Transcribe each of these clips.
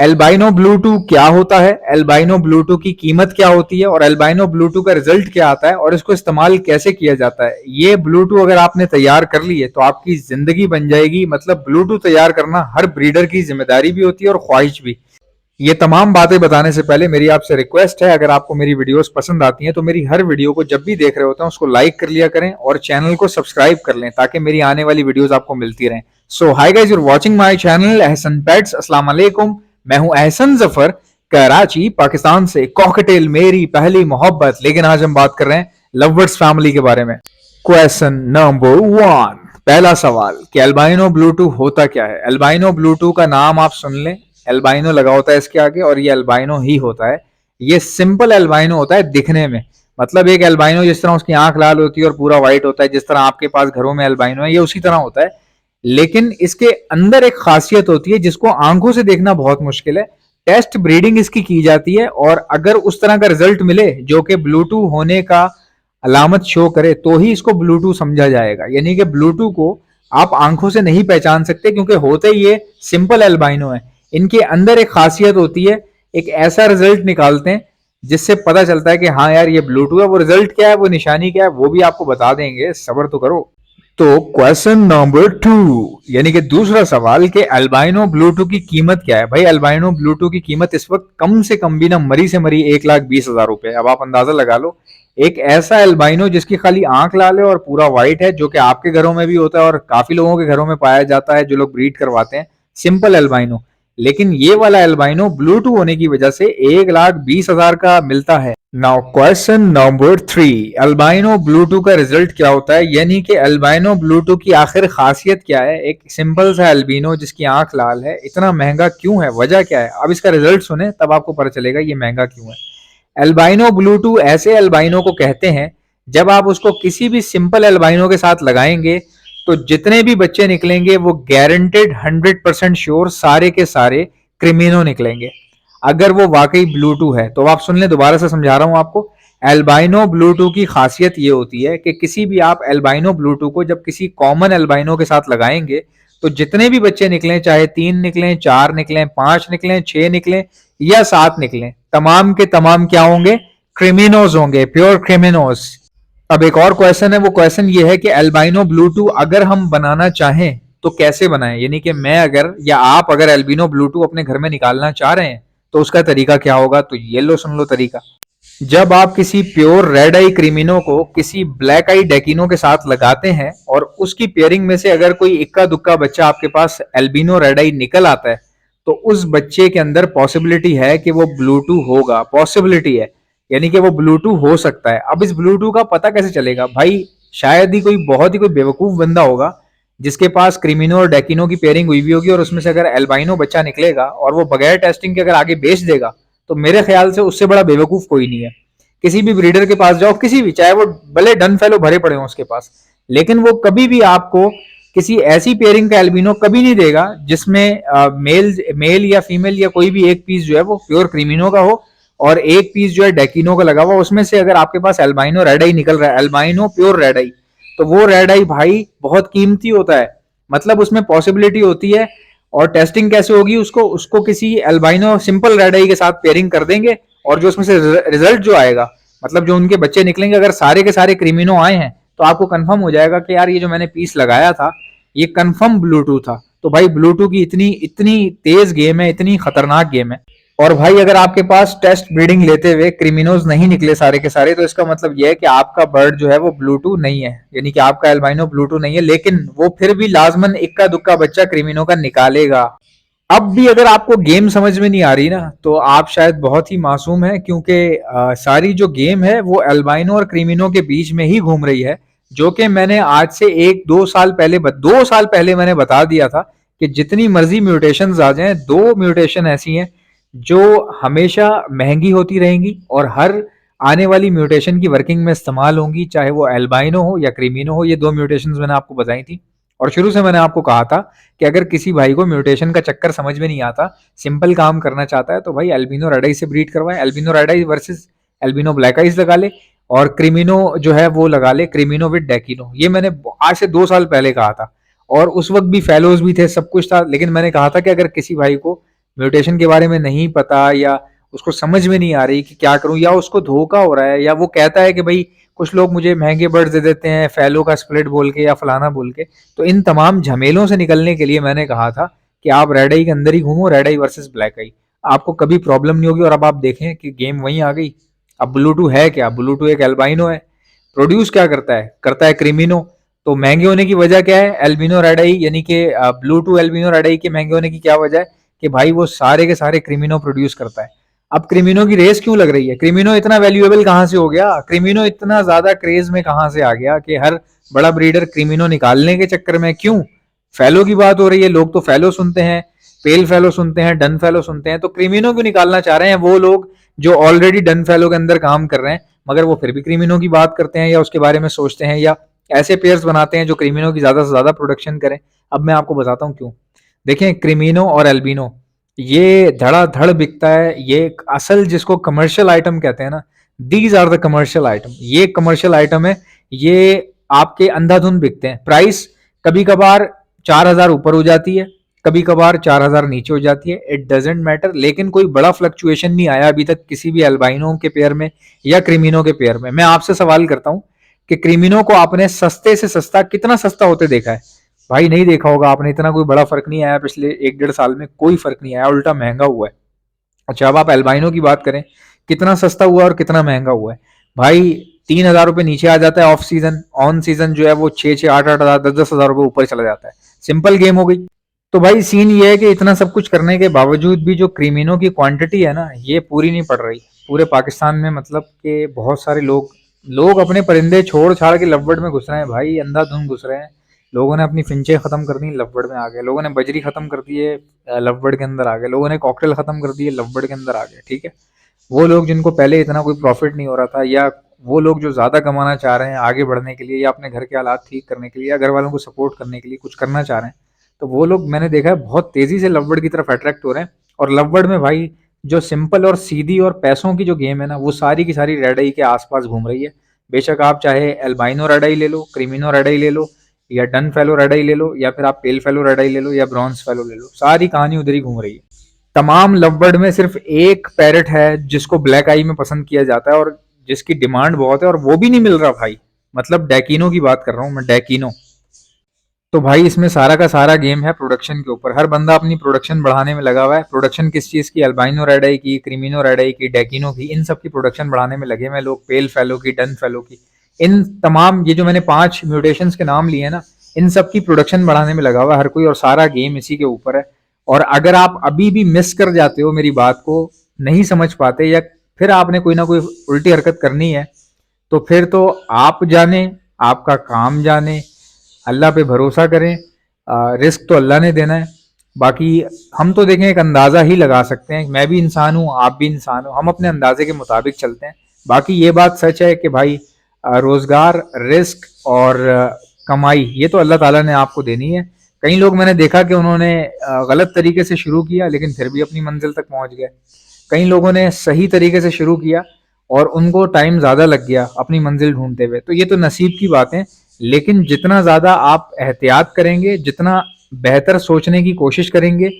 Albino ब्लू-2 क्या होता है, एल्बाइनो ब्लू-2 की कीमत क्या होती है और एल्बाइनो ब्लू-2 का रिजल्ट क्या आता है और इसको इस्तेमाल कैसे किया जाता है। ये ब्लू-2 अगर आपने तैयार कर ली है तो आपकी जिंदगी बन जाएगी। मतलब ब्लू-2 तैयार करना हर ब्रीडर की जिम्मेदारी भी होती है और ख्वाहिश भी। ये तमाम बातें बताने से पहले मेरी आपसे रिक्वेस्ट है, अगर आपको मेरी वीडियोस पसंद आती हैं तो मेरी हर वीडियो को जब भी देख रहे होते हैं उसको लाइक कर लिया करें और चैनल को सब्सक्राइब कर लें ताकि मेरी आने वाली वीडियोस आपको मिलती रहें। So hi guys, you are watching my channel Ahsan pets. अस्सलाम वालेकुम, मैं हूं अहसन जफर, कराची पाकिस्तान से। कॉकटेल मेरी पहली मोहब्बत। लेकिन आज हम बात कर रहे हैं लवर्स फैमिली के बारे में। क्वेश्चन नंबर 1, पहला सवाल कि एल्बाइनो ब्लू-2 होता क्या है। एल्बाइनो ब्लू-2 का नाम आप सुन लें, एल्बाइनो लगा होता है इसके आगे और ये एल्बाइनो ही होता है। ये सिंपल एल्बाइनो होता है दिखने में। मतलब एक एल्बाइनो जिस तरह उसकी आंख लाल होती है और पूरा व्हाइट होता है, जिस तरह आपके पास घरों में एल्बाइनो है, ये उसी तरह होता है। लेकिन इसके अंदर एक खासियत होती है जिसको आंखों से देखना बहुत मुश्किल है। टेस्ट ब्रीडिंग इसकी की जाती है और अगर उस तरह का रिजल्ट मिले जो कि ब्लू-2 होने का अलामत शो करे तो ही इसको ब्लू-2 समझा जाएगा। यानी कि ब्लू-2 को आप आंखों से नहीं पहचान सकते क्योंकि होते ये सिंपल एल्बाइनो है। इनके अंदर एक खासियत होती है, एक ऐसा रिजल्ट निकालते हैं जिससे पता चलता है कि हाँ यार ये ब्लू-2 है। वो रिजल्ट क्या है, वो निशानी क्या है, वो भी आपको बता देंगे, सब्र तो करो। तो क्वेश्चन नंबर 2 यानी कि दूसरा सवाल कि अल्बाइनो ब्लू-2 की कीमत क्या है। भाई अल्बाइनो ब्लू-2 की कीमत इस वक्त कम से कम भी ना मरी से मरी 1,20,000 रुपए। अब आप अंदाजा लगा लो, एक ऐसा अल्बाइनो जिसकी खाली आंख लाल है और पूरा व्हाइट है, जो कि आपके घरों में भी होता है और काफी लोगों के घरों में पाया जाता है जो लोग ब्रीड करवाते हैं, सिंपल अल्बाइनो। लेकिन ये वाला एल्बाइनो ब्लू-2 होने की वजह से 1,20,000 का मिलता है। नाउ क्वेश्चन नंबर 3, अल्बाइनो ब्लू-2 का रिजल्ट क्या होता है, यानी कि अल्बाइनो ब्लू-2 की आखिर खासियत क्या है। एक सिंपल सा अल्बिनो जिसकी आंख लाल है, इतना महंगा क्यों है, वजह क्या है। अब इसका रिजल्ट सुने तब आपको पता चलेगा ये महंगा क्यों है। अल्बाइनो ब्लू-2 ऐसे अल्बाइनो को कहते हैं जब आप उसको किसी भी सिंपल अल्बाइनो के साथ लगाएंगे तो जितने भी बच्चे निकलेंगे वो गारंटेड 100% श्योर सारे के सारे क्रिमिनो निकलेंगे, अगर वो वाकई ब्लू-2 है तो। आप सुन लें, दोबारा से समझा रहा हूं आपको। एल्बाइनो ब्लू-2 की खासियत ये होती है कि किसी भी आप एल्बाइनो ब्लू-2 को जब किसी कॉमन एल्बाइनो के साथ लगाएंगे तो जितने भी बच्चे निकलें, चाहे 3 निकलें, 4 निकलें, 5 निकलें, 6 निकलें या 7 निकलें, तमाम के तमाम क्या होंगे, क्रिमिनोज होंगे, प्योर क्रिमिनोज। अब एक और क्वेश्चन है, वो क्वेश्चन ये है कि एल्बाइनो ब्लू-2 अगर हम बनाना चाहें तो कैसे बनाएं। यानी कि मैं अगर या आप अगर एल्बिनो ब्लू-2 अपने घर में निकालना चाह रहे हैं तो उसका तरीका क्या होगा। तो ये लो, सुन लो तरीका। जब आप किसी प्योर रेड आई क्रिमिनो को किसी ब्लैक आई डेकिनो के साथ लगाते हैं और उसकी पेयरिंग में से अगर कोई इक्का दुक्का बच्चा आपके पास एल्बिनो रेड आई निकल आता है तो उस बच्चे के अंदर पॉसिबिलिटी है कि वो ब्लू-2 होगा। पॉसिबिलिटी है, यानी कि वो ब्लू-2 हो सकता है। अब इस ब्लू-2 का पता कैसे चलेगा भाई, शायद ही कोई बहुत ही कोई बेवकूफ बंदा होगा जिसके पास क्रिमिनो और डेकिनो की पेयरिंग हुई भी होगी और उसमें से अगर एल्बाइनो बच्चा निकलेगा और वो बगैर टेस्टिंग के अगर आगे बेच देगा तो मेरे ख्याल से उससे बड़ा बेवकूफ कोई नहीं है। किसी भी ब्रीडर के पास जाओ, किसी भी, चाहे वो भले डन फेलो भरे पड़े हो उसके पास, लेकिन वो कभी भी आपको किसी ऐसी पेयरिंग का एल्बिनो कभी नहीं देगा जिसमें मेल या फीमेल या कोई भी एक पीस जो है वो प्योर क्रिमिनो का हो और एक पीस जो है डेकिनो का लगा हुआ। उसमें से अगर आपके पास एल्बाइनो रेड आई निकल रहा है, एल्बाइनो प्योर रेड आई, तो वो रेड आई भाई बहुत कीमती होता है। मतलब उसमें पॉसिबिलिटी होती है। और टेस्टिंग कैसे होगी, उसको उसको किसी एल्बाइनो सिंपल रेड आई के साथ पेयरिंग कर देंगे और जो उसमें से रिजल्ट जो आएगा, मतलब जो उनके बच्चे निकलेंगे, अगर सारे के सारे क्रिमिनो आए हैं तो आपको कंफर्म हो जाएगा कि यार ये जो मैंने पीस लगाया था ये कंफर्म ब्लू-2 था। तो भाई ब्लू-2 की इतनी इतनी तेज गेम है, इतनी खतरनाक गेम है। और भाई अगर आपके पास टेस्ट ब्रीडिंग लेते हुए क्रिमिनोज नहीं निकले सारे के सारे तो इसका मतलब यह है कि आपका बर्ड जो है वो ब्लू-2 नहीं है, यानी कि आपका एल्बाइनो ब्लू-2 नहीं है। लेकिन वो फिर भी लाजमन इक्का दुक्का बच्चा क्रिमिनो का निकालेगा। अब भी अगर आपको गेम समझ में नहीं आ रही ना तो आप शायद बहुत ही मासूम हैं, क्योंकि सारी जो गेम है वो एल्बाइनो और क्रिमिनो के बीच में ही घूम रही है, जो कि मैंने आज से 1-2 साल पहले 2 साल पहले मैंने बता दिया था कि जितनी मर्जी म्यूटेशंस आ जाएं, 2 म्यूटेशन ऐसी हैं जो हमेशा महंगी होती रहेंगी और हर आने वाली म्यूटेशन की वर्किंग में इस्तेमाल होंगी, चाहे वो एल्बाइनो हो या क्रिमिनो हो। ये 2 म्यूटेशंस मैंने आपको बताई थी और शुरू से मैंने आपको कहा था कि अगर किसी भाई को म्यूटेशन का चक्कर समझ में नहीं आता, सिंपल काम करना चाहता है, तो भाई एल्बिनो रेड आई से ब्रीड करवाए। एल्बिनो रेड आई वर्सेस एल्बिनो ब्लैक आइज लगा ले और क्रिमिनो जो है वो लगा ले, क्रिमिनो विद डेकिनो। ये मैंने आज से 2 साल पहले कहा था और उस वक्त भी फेलोज भी थे, सब कुछ था। लेकिन मैंने कहा था कि अगर किसी भाई को म्यूटेशन के बारे में नहीं पता, या उसको समझ में नहीं आ रही कि क्या करूं, या उसको धोखा हो रहा है, या वो कहता है कि भाई कुछ लोग मुझे महंगे बर्ड्स दे देते हैं फैलो का स्प्लिट बोल के या फलाना बोल के। तो इन तमाम झमेलों से निकलने के लिए मैंने कहा था कि आप रेड आई के अंदर ही घूमो, रेड आई वर्सेस ब्लैक आई, आपको कभी प्रॉब्लम नहीं होगी। और अब आप देखें कि गेम वहीं आ गई। अब ब्लूटू है क्या? ब्लूटू एक एल्बाइनो है। प्रोड्यूस क्या करता है? करता है क्रिमिनो। तो महंगे होने की वजह क्या है? एल्बिनो रेड आई, यानी कि ब्लूटू एल्बिनो रेड आई के महंगे होने की क्या वजह है? कि भाई वो सारे के सारे क्रिमिनो प्रोड्यूस करता है। अब क्रिमिनो की रेस क्यों लग रही है? क्रिमिनो इतना वैल्यूएबल कहां से हो गया? क्रिमिनो इतना ज्यादा क्रेज में कहां से आ गया कि हर बड़ा ब्रीडर क्रिमिनो निकालने के चक्कर में? क्यों? फैलो की बात हो रही है, लोग तो फैलो सुनते हैं, पेल फैलो सुनते हैं, डन फैलो सुनते हैं, तो क्रिमिनो क्यों निकालना चाह रहे हैं वो लोग जो ऑलरेडी डन फैलो के अंदर काम कर रहे हैं? मगर वो फिर भी क्रिमिनो की बात करते हैं या उसके बारे में सोचते हैं, या ऐसे पेयर्स बनाते हैं जो क्रिमिनो की ज्यादा से ज्यादा प्रोडक्शन करें। अब मैं आपको बताता हूँ क्यों। देखें, क्रिमिनो और एल्बिनो ये धड़ाधड़ बिकता है। ये एक असल जिसको कमर्शियल आइटम कहते हैं ना, these are the commercial item. ये कमर्शियल आइटम है, ये आपके अंधाधुंध बिकते हैं। प्राइस कभी कभार 4,000 ऊपर हो जाती है, कभी कभार 4,000 नीचे हो जाती है, इट डजेंट मैटर। लेकिन कोई बड़ा फ्लक्चुएशन नहीं आया अभी तक किसी भी एल्बाइनो के पेयर में या क्रिमिनो के पेयर में। मैं आपसे सवाल करता हूं कि क्रिमिनो को आपने सस्ते से सस्ता कितना सस्ता होते देखा है? भाई नहीं देखा होगा आपने। इतना कोई बड़ा फर्क नहीं आया पिछले 1-1.5 साल में, कोई फर्क नहीं आया, उल्टा महंगा हुआ है। अच्छा, अब आप एल्बाइनो की बात करें, कितना सस्ता हुआ और कितना महंगा हुआ है? भाई 3,000 रुपए नीचे आ जाता है ऑफ सीजन, ऑन सीजन जो है वो 6-6, 8-8 हजार, 10-10 हजार रुपए ऊपर चला जाता है। सिंपल गेम हो गई। तो भाई सीन ये है कि इतना सब कुछ करने के बावजूद भी जो क्रिमिनो की क्वांटिटी है ना, ये पूरी नहीं पड़ रही पूरे पाकिस्तान में। मतलब कि बहुत सारे लोग लोग अपने परिंदे छोड़ छाड़ के लवबर्ड में घुस रहे हैं भाई, अंधाधुंध घुस रहे हैं। लोगों ने अपनी फिंचे खत्म कर दी, लवबर्ड में आ गए। लोगों ने बजरी खत्म कर दी है, लवबर्ड के अंदर आ गए। लोगों ने कॉकटेल खत्म कर दी है, लवबर्ड के अंदर आ गए। ठीक है, वो लोग जिनको पहले इतना कोई प्रॉफिट नहीं हो रहा था, या वो लोग जो ज्यादा कमाना चाह रहे हैं आगे बढ़ने के लिए, या अपने घर के हालात ठीक करने के लिए, या घर वालों को सपोर्ट करने के लिए कुछ करना चाह रहे हैं, तो वो लोग मैंने देखा है बहुत तेजी से लवबर्ड की तरफ अट्रैक्ट हो रहे हैं। और लवबर्ड में भाई जो सिंपल और सीधी और पैसों की जो गेम है ना, वो सारी की सारी रेड आई के आसपास घूम रही है। बेशक आप चाहे एल्बाइनो रेड आई ले लो, क्रिमिनो रेड आई ले लो, या डन फेलो रेड आई ले लो, या फिर आप पेल फेलो रेड आई ले लो, या ब्रॉन्ज फेलो ले लो, सारी कहानी उधर ही घूम रही है। तमाम लवबर्ड में सिर्फ एक पैरट है जिसको ब्लैक आई में पसंद किया जाता है और जिसकी डिमांड बहुत है, और वो भी नहीं मिल रहा भाई। मतलब डैकिनो की बात कर रहा हूँ मैं, डैकिनो। तो भाई इसमें सारा का सारा गेम है प्रोडक्शन के ऊपर। हर बंदा अपनी प्रोडक्शन बढ़ाने में लगा हुआ है। प्रोडक्शन किस चीज की? अल्बाइनो रेड आई की, क्रिमिनो रेड आई की, डैकिनो की, इन सब की प्रोडक्शन बढ़ाने में लगे हुए लोग। पेल फेलो की, डन फेलो की, इन तमाम ये जो मैंने 5 म्यूटेशंस के नाम लिए ना, इन सब की प्रोडक्शन बढ़ाने में लगा हुआ हर कोई, और सारा गेम इसी के ऊपर है। और अगर आप अभी भी मिस कर जाते हो मेरी बात को, नहीं समझ पाते, या फिर आपने कोई ना कोई उल्टी हरकत करनी है, तो फिर तो आप जाने, आपका काम जाने, अल्लाह पे भरोसा करें। रिस्क तो अल्लाह ने देना है। बाकी हम तो देखें एक अंदाज़ा ही लगा सकते हैं। मैं भी इंसान हूँ, आप भी इंसान हो, हम अपने अंदाजे के मुताबिक चलते हैं। बाकी ये बात सच है कि भाई रोज़गार, रिस्क और कमाई ये तो अल्लाह ताला ने आपको देनी है। कई लोग मैंने देखा कि उन्होंने गलत तरीके से शुरू किया लेकिन फिर भी अपनी मंजिल तक पहुंच गए। कई लोगों ने सही तरीके से शुरू किया और उनको टाइम ज़्यादा लग गया अपनी मंजिल ढूंढते हुए। तो ये तो नसीब की बात है। लेकिन जितना ज़्यादा आप एहतियात करेंगे, जितना बेहतर सोचने की कोशिश करेंगे,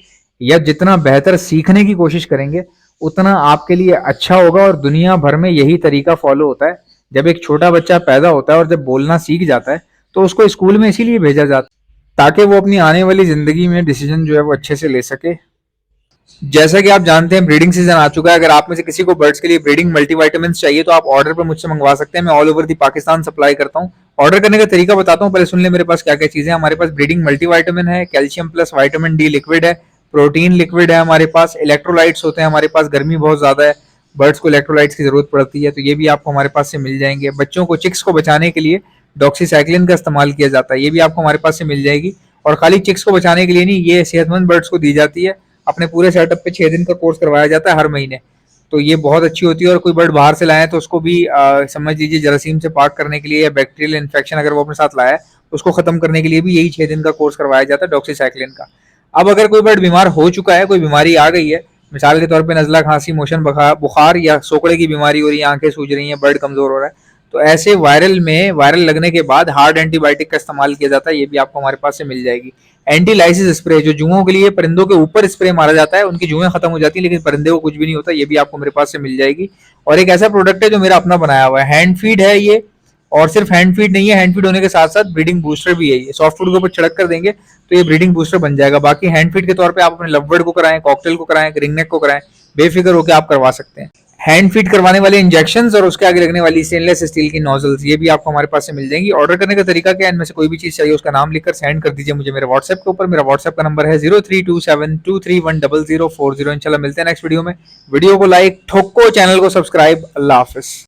या जितना बेहतर सीखने की कोशिश करेंगे, उतना आपके लिए अच्छा होगा। और दुनिया भर में यही तरीका फॉलो होता है। जब एक छोटा बच्चा पैदा होता है और जब बोलना सीख जाता है, तो उसको स्कूल में इसीलिए भेजा जाता है ताकि वो अपनी आने वाली जिंदगी में डिसीजन जो है वो अच्छे से ले सके। जैसा कि आप जानते हैं ब्रीडिंग सीजन आ चुका है। अगर आप में से किसी को बर्ड्स के लिए ब्रीडिंग मल्टीविटामिन चाहिए तो आप ऑर्डर पर मुझसे मंगवा सकते हैं। मैं all over the Pakistan supply करता हूँ। ऑर्डर करने का तरीका बताता हूँ, पहले सुन ले मेरे पास क्या क्या चीजें हैं। हमारे पास ब्रीडिंग मल्टीविटामिन है, calcium plus vitamin D liquid है, प्रोटीन लिक्विड है, हमारे पास इलेक्ट्रोलाइट्स होते हैं। हमारे पास गर्मी बहुत ज्यादा है, बर्ड्स को इलेक्ट्रोलाइट्स की जरूरत पड़ती है, तो ये भी आपको हमारे पास से मिल जाएंगे। बच्चों को, चिक्स को बचाने के लिए डॉक्सीसाइक्लिन का इस्तेमाल किया जाता है, ये भी आपको हमारे पास से मिल जाएगी। और खाली चिक्स को बचाने के लिए नहीं, ये सेहतमंद बर्ड्स को दी जाती है। अपने पूरे सेटअप पे 6 दिन का कोर्स करवाया जाता है हर महीने। तो ये बहुत अच्छी होती है। और कोई बर्ड बाहर से लाए तो उसको भी समझ लीजिए जरासीम से पाक करने के लिए, या बैक्टीरियल इन्फेक्शन अगर वो अपने साथ लाया है उसको खत्म करने के लिए भी यही 6 दिन का कोर्स करवाया जाता है डॉक्सीसाइक्लिन का। अब अगर कोई बर्ड बीमार हो चुका है, कोई बीमारी आ गई है, मिसाल के तौर पर नजला, खांसी, मोशन, बुखार या सोकड़े की बीमारी हो रही है, आंखें सूज रही हैं, बर्ड कमजोर हो रहा है, तो ऐसे वायरल लगने के बाद हार्ड एंटीबायोटिक का इस्तेमाल किया जाता है, ये भी आपको हमारे पास से मिल जाएगी। एंटीलाइसिस स्प्रे, जो जुओं के लिए परिंदों के ऊपर स्प्रे मारा जाता है, उनकी जुएं खत्म हो जाती है लेकिन परिंदे को कुछ भी नहीं होता, ये भी आपको मेरे पास से मिल जाएगी। और एक ऐसा प्रोडक्ट है जो मेरा अपना बनाया हुआ है, हैंड फीड है ये, और सिर्फ हैंड फीड नहीं है, हैंड फीड होने के साथ साथ ब्रीडिंग बूस्टर भी है। ये सॉफ्ट फूड के ऊपर छिड़क कर देंगे तो ये ब्रीडिंग बूस्टर बन जाएगा। बाकी हैंड फीड के तौर पे आप अपने लवबर्ड को कराएं, कॉकटेल को कराएं, रिंगनेक को कराएं, बेफिक्र होकर आप करवा सकते हैं। हैंड फीड करवाने वाले इंजेक्शंस और उसके आगे लगने वाली स्टेनलेस स्टील की नोजल्स, ये भी आपको हमारे पास से मिल जाएंगी। ऑर्डर करने का तरीका क्या है, इनमें से कोई भी चीज चाहिए उसका नाम लिखकर सेंड कर दीजिए मुझे मेरे व्हाट्सएप के ऊपर। मेरा व्हाट्सएप का नंबर है 032723100040। इंशाल्लाह मिलते हैं नेक्स्ट वीडियो में। वीडियो को लाइक ठोको, चैनल को सब्सक्राइब। अल्लाह हाफिज।